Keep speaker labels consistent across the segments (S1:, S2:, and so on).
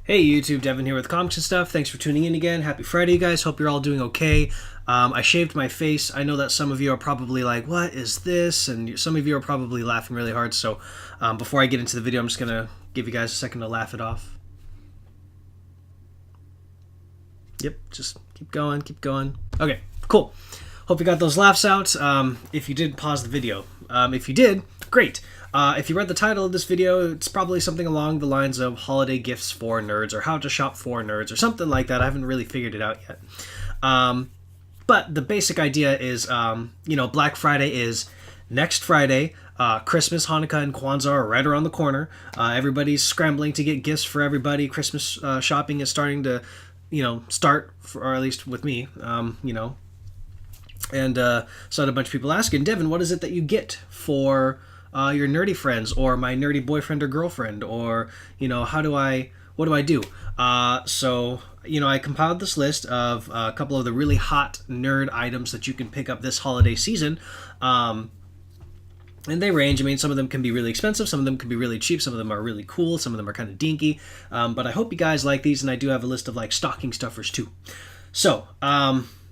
S1: Hey YouTube, Devin here with Comics and Stuff. Thanks for tuning in again. Happy Friday, you guys. Hope you're all doing okay. I shaved my face. I know that some of you are probably like, what is this? And some of you are probably laughing really hard. So before I get into the video, I'm just going to give you guys a second to laugh it off. Yep, just keep going, keep going. Okay, cool. Hope you got those laughs out. If you did, pause the video. If you did, great. If you read the title of this video, it's probably something along the lines of holiday gifts for nerds or how to shop for nerds or something like that. I haven't really figured it out yet. But the basic idea is, Black Friday is next Friday. Christmas, Hanukkah, and Kwanzaa are right around the corner. Everybody's scrambling to get gifts for everybody. Christmas shopping is starting to, start, or at least with me, And so I had a bunch of people asking, Devin, what is it that you get for your nerdy friends or my nerdy boyfriend or girlfriend? Or, what do I do? So I compiled this list of a couple of the really hot nerd items that you can pick up this holiday season. And they range. I mean, some of them can be really expensive. Some of them can be really cheap. Some of them are really cool. Some of them are kind of dinky. But I hope you guys like these. And I do have a list of stocking stuffers too. So,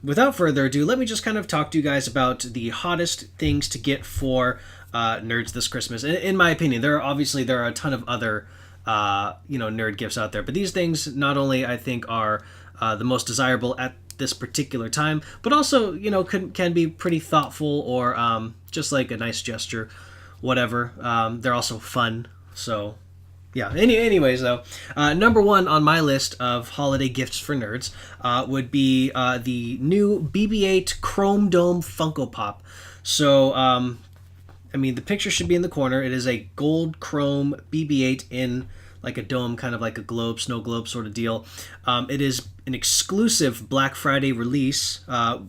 S1: without further ado, let me just kind of talk to you guys about the hottest things to get for nerds this Christmas. In my opinion, there are a ton of other nerd gifts out there, but these things not only I think are the most desirable at this particular time, but also can be pretty thoughtful or just like a nice gesture, whatever. They're also fun. So yeah. Anyways, though, number one on my list of holiday gifts for nerds would be the new BB-8 Chrome Dome Funko Pop. So, the picture should be in the corner. It is a gold chrome BB-8 in like a dome, kind of like a globe, snow globe sort of deal. It is an exclusive Black Friday release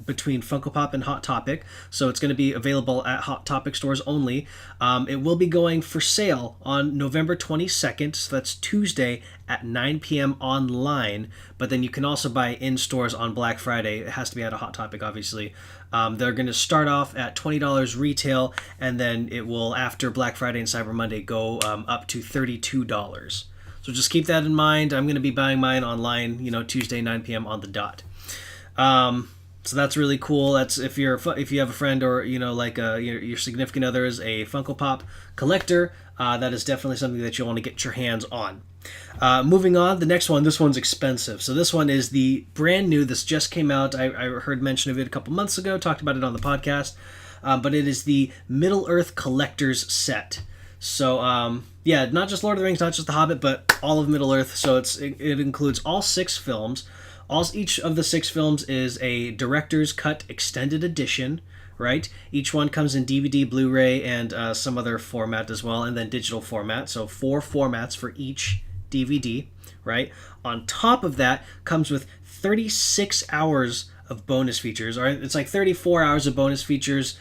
S1: between Funko Pop and Hot Topic, so it's going to be available at Hot Topic stores only. It will be going for sale on November 22nd, so that's Tuesday at 9 p.m. online, but then you can also buy in stores on Black Friday. It has to be at a Hot Topic, obviously. They're going to start off at $20 retail, and then it will, after Black Friday and Cyber Monday, go up to $32. So just keep that in mind. I'm going to be buying mine online, Tuesday 9 p.m. on the dot. So that's really cool. That's if you have a friend or your significant other is a Funko Pop collector. That is definitely something that you'll want to get your hands on. Moving on, the next one. This one's expensive. So this one is the brand new. This just came out. I heard mention of it a couple months ago. Talked about it on the podcast. But it is the Middle Earth Collector's Set. So not just Lord of the Rings, not just The Hobbit, but all of Middle Earth. So it includes all 6 films. Each of the 6 films is a director's cut extended edition, right? Each one comes in DVD, Blu-ray, and some other format as well, and then digital format. So 4 formats for each DVD, right? On top of that comes with 36 hours of bonus features, or it's like 34 hours of bonus features,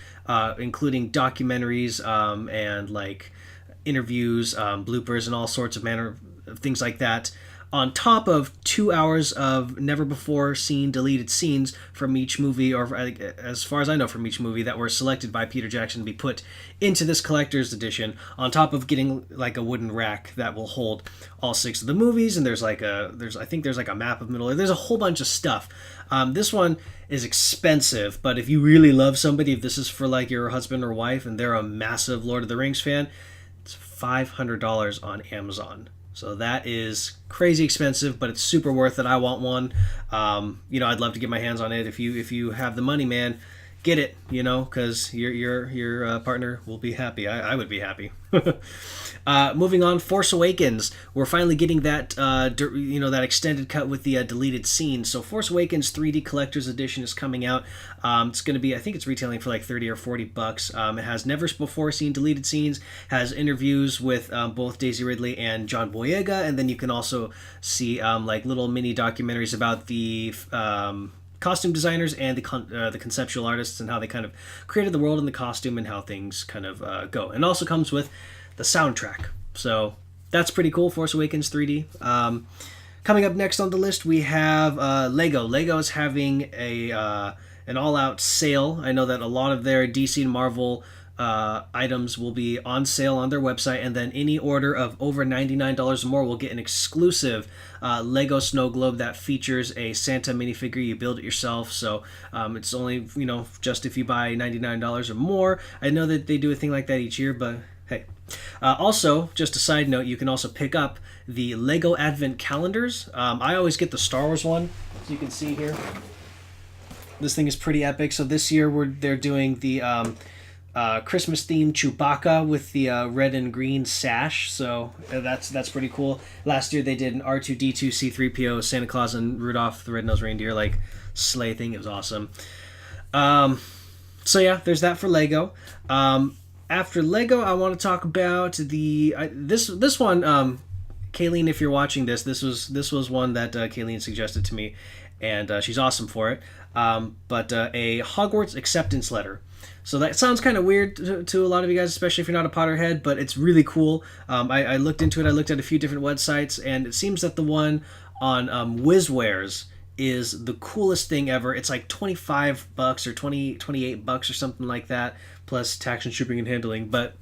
S1: including documentaries and interviews, bloopers, and all sorts of manner of things like that, on top of 2 hours of never-before-seen deleted scenes from each movie, or as far as I know from each movie, that were selected by Peter Jackson to be put into this collector's edition, on top of getting a wooden rack that will hold all 6 of the movies, and there's a map of Middle Earth. There's a whole bunch of stuff. This one is expensive, but if you really love somebody, if this is for your husband or wife, and they're a massive Lord of the Rings fan, it's $500 on Amazon. So that is crazy expensive, but it's super worth it. I want one. I'd love to get my hands on it. If you have the money, man, get it. Because your partner will be happy. I would be happy. Moving on, Force Awakens. We're finally getting that that extended cut with the deleted scenes. So Force Awakens 3D Collector's Edition is coming out. It's going to be, I think it's retailing for $30 or $40. It has never before seen deleted scenes. Has interviews with both Daisy Ridley and John Boyega, and then you can also see little mini documentaries about the costume designers and the conceptual artists and how they kind of created the world and the costume and how things kind of go. And also comes with the soundtrack. So that's pretty cool, Force Awakens 3D. Coming up next on the list, we have Lego. Lego is having an all-out sale. I know that a lot of their DC and Marvel items will be on sale on their website, and then any order of over $99 or more will get an exclusive Lego snow globe that features a Santa minifigure. You build it yourself, so it's only just if you buy $99 or more. I know that they do a thing like that each year, but hey. Also, just a side note, you can also pick up the Lego Advent calendars. I always get the Star Wars one, as you can see here. This thing is pretty epic. So this year they're doing the Christmas themed Chewbacca with the red and green sash. So that's pretty cool. Last year they did an R2D2 C3PO Santa Claus and Rudolph the Red-Nosed Reindeer like sleigh thing. It was awesome. So yeah, there's that for Lego. After Lego, I want to talk about this one. Kayleen, if you're watching this was one that Kayleen suggested to me, and she's awesome for it. But a Hogwarts acceptance letter. So that sounds kind of weird to a lot of you guys, especially if you're not a Potterhead, but it's really cool. I looked into it. I looked at a few different websites, and it seems that the one on WizWares is the coolest thing ever. It's like $25 or $28 or something like that, plus tax and shipping and handling. But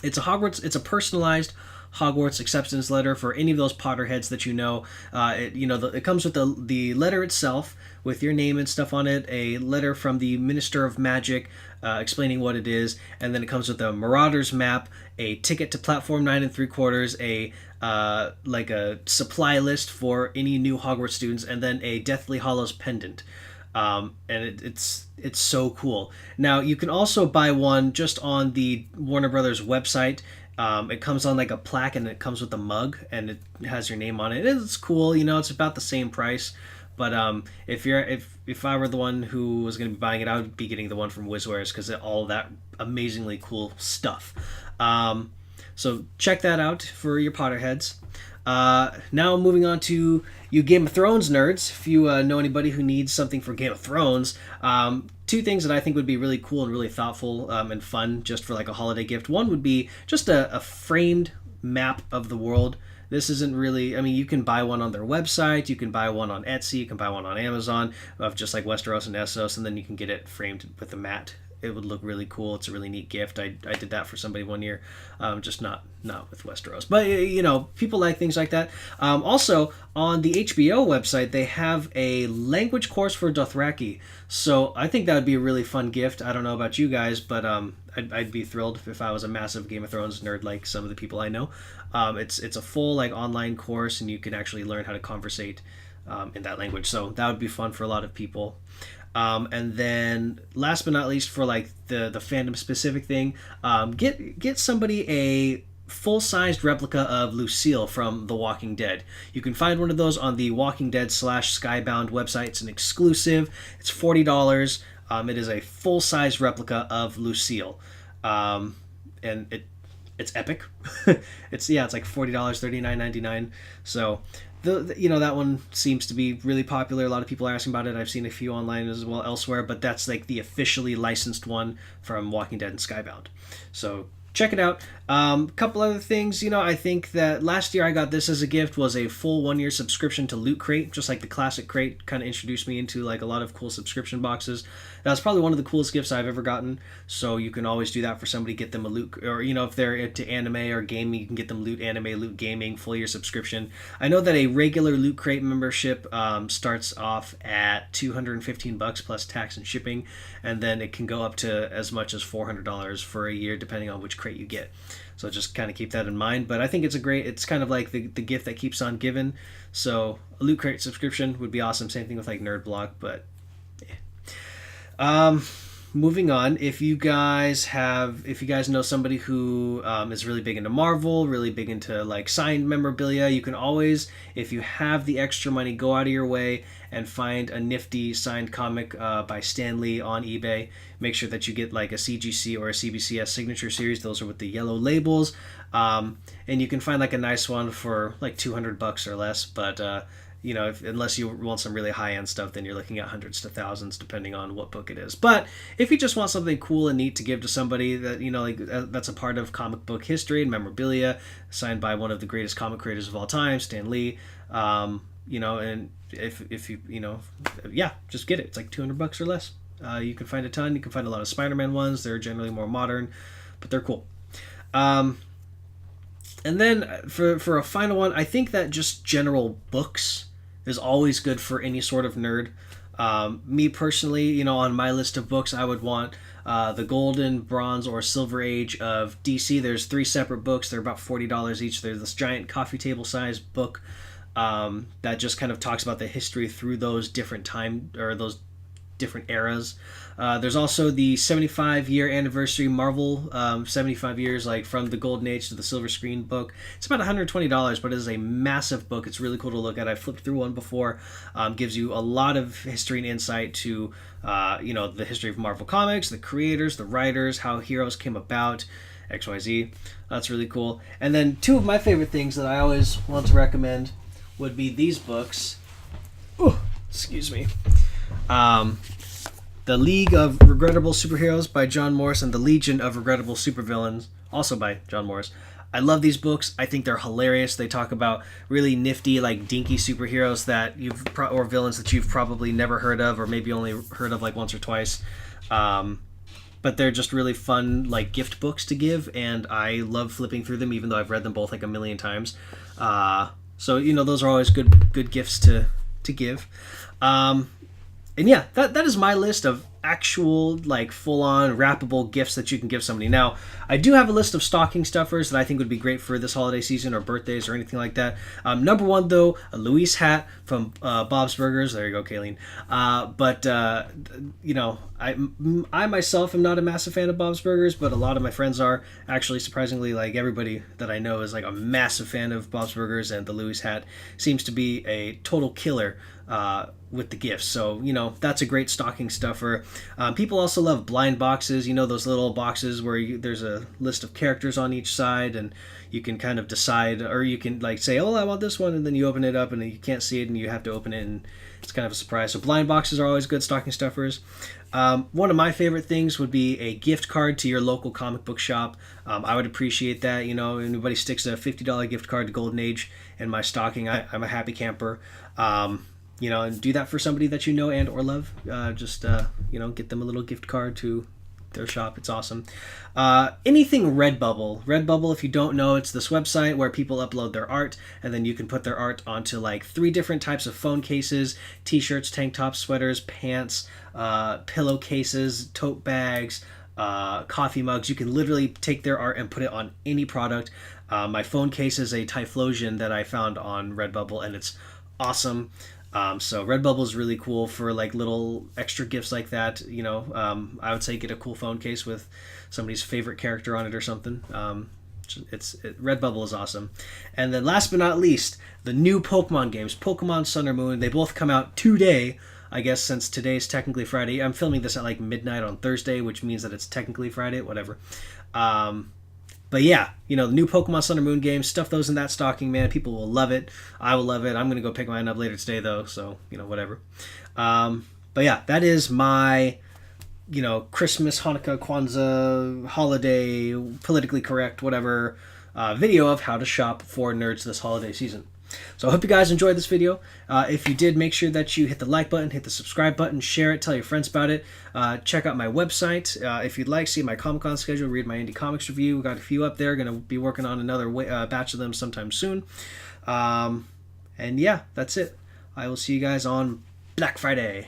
S1: it's a personalized Hogwarts acceptance letter for any of those Potterheads that you know. It comes with the letter itself with your name and stuff on it, a letter from the Minister of Magic explaining what it is, and then it comes with a Marauders map, a ticket to Platform 9 3/4, like a supply list for any new Hogwarts students, and then a Deathly Hallows pendant. And it's so cool. Now you can also buy one just on the Warner Brothers website. It comes on like a plaque, and it comes with a mug, and it has your name on it. It's cool, it's about the same price. But if I were the one who was going to be buying it, I would be getting the one from WizWares because of all that amazingly cool stuff. So check that out for your Potterheads. Now moving on to you Game of Thrones nerds. If you know anybody who needs something for Game of Thrones, two things that I think would be really cool and really thoughtful and fun just for like a holiday gift. One would be just a framed map of the world. This isn't really, you can buy one on their website, you can buy one on Etsy, you can buy one on Amazon of just like Westeros and Essos, and then you can get it framed with a mat. It would look really cool. It's a really neat gift. I did that for somebody one year, just not with Westeros. But, people like things like that. Also, on the HBO website, they have a language course for Dothraki. So I think that would be a really fun gift. I don't know about you guys, but I'd be thrilled if I was a massive Game of Thrones nerd like some of the people I know. It's a full like online course, and you can actually learn how to conversate in that language. So that would be fun for a lot of people. And then last but not least, for like the fandom specific thing, get somebody a full-sized replica of Lucille from The Walking Dead. You can find one of those on the Walking Dead / Skybound website. It's an exclusive. It's $40. It is a full-size replica of Lucille, and it's epic. It's like $40, $39.99. So that one seems to be really popular. A lot of people are asking about it. I've seen a few online as well elsewhere, but that's like the officially licensed one from Walking Dead and Skybound. So check it out. Couple other things, I think that last year I got this as a gift, was a full 1-year subscription to Loot Crate. Just like the classic crate kind of introduced me into like a lot of cool subscription boxes. That was probably one of the coolest gifts I've ever gotten. So you can always do that for somebody, get them a Loot, or if they're into anime or gaming, you can get them Loot Anime, Loot Gaming, full year subscription. I know that a regular Loot Crate membership starts off at $215 plus tax and shipping, and then it can go up to as much as $400 for a year depending on which crate you get. So just kind of keep that in mind. But I think it's kind of like the gift that keeps on giving. So a Loot Crate subscription would be awesome. Same thing with like Nerd Block, but yeah. Moving on, if you guys know somebody who is really big into Marvel, really big into like signed memorabilia, you can always, if you have the extra money, go out of your way and find a nifty signed comic by Stan Lee on eBay. Make sure that you get like a CGC or a CBCS signature series. Those are with the yellow labels. And you can find like a nice one for like $200 or less, but unless you want some really high-end stuff, then you're looking at hundreds to thousands depending on what book it is. But if you just want something cool and neat to give to somebody that that's a part of comic book history and memorabilia, signed by one of the greatest comic creators of all time, Stan Lee, and if you just get it. It's like $200 or less. You can find a ton. You can find a lot of Spider-Man ones. They're generally more modern, but they're cool. And then for a final one, I think that just general books is always good for any sort of nerd. Me personally, on my list of books, I would want the Golden, Bronze, or Silver Age of DC. There's 3 separate books. They're about $40 each. There's this giant coffee table size book that just kind of talks about the history through those different those different eras. There's also the 75-year anniversary Marvel, 75 years like from the Golden Age to the Silver Screen book. It's about $120, but it is a massive book. It's really cool to look at. I flipped through one before. Gives you a lot of history and insight to the history of Marvel Comics, the creators, the writers, how heroes came about, XYZ. That's really cool. And then 2 of my favorite things that I always want to recommend would be these books. Ooh, excuse me. The League of Regrettable Superheroes by John Morris and The Legion of Regrettable Supervillains, also by John Morris. I love these books. I think they're hilarious. They talk about really nifty, like dinky superheroes that or villains that you've probably never heard of, or maybe only heard of like once or twice. But they're just really fun, like gift books to give, and I love flipping through them, even though I've read them both like a million times. So those are always good gifts to give. And yeah, that is my list of actual, like, full-on wrappable gifts that you can give somebody. Now, I do have a list of stocking stuffers that I think would be great for this holiday season or birthdays or anything like that. Number 1, though, a Luis hat from Bob's Burgers. There you go, Kayleen. I myself am not a massive fan of Bob's Burgers, but a lot of my friends are. Actually, surprisingly, like, everybody that I know is, like, a massive fan of Bob's Burgers, and the Luis hat seems to be a total killer with the gifts. So, that's a great stocking stuffer. People also love blind boxes, those little boxes where there's a list of characters on each side, and you can kind of decide, or you can like say, oh, I want this one, and then you open it up and you can't see it and you have to open it, and it's kind of a surprise. So blind boxes are always good stocking stuffers. One of my favorite things would be a gift card to your local comic book shop. I would appreciate that. Anybody sticks a $50 gift card to Golden Age in my stocking, I'm a happy camper. And do that for somebody that you know and or love. Get them a little gift card to their shop. It's awesome. Anything Redbubble. Redbubble, if you don't know, it's this website where people upload their art, and then you can put their art onto like 3 different types of phone cases, t-shirts, tank tops, sweaters, pants, pillowcases, tote bags, coffee mugs. You can literally take their art and put it on any product. My phone case is a Typhlosion that I found on Redbubble, and it's awesome. So Redbubble is really cool for like little extra gifts like that. I would say get a cool phone case with somebody's favorite character on it or something. Redbubble is awesome. And then last but not least, the new Pokemon games, Pokemon Sun or Moon. They both come out today, I guess, since today's technically Friday. I'm filming this at like midnight on Thursday, which means that it's technically Friday, whatever. But yeah, the new Pokemon Sun and Moon games, stuff those in that stocking, man. People will love it. I will love it. I'm going to go pick mine up later today, though, so, whatever. But yeah, that is my, Christmas, Hanukkah, Kwanzaa, holiday, politically correct, whatever, video of how to shop for nerds this holiday season. So I hope you guys enjoyed this video. If you did, make sure that you hit the like button, hit the subscribe button, share it, tell your friends about it. Check out my website. If you'd like, see my Comic-Con schedule, read my indie comics review. We've got a few up there. Going to be working on another batch of them sometime soon. And yeah, that's it. I will see you guys on Black Friday.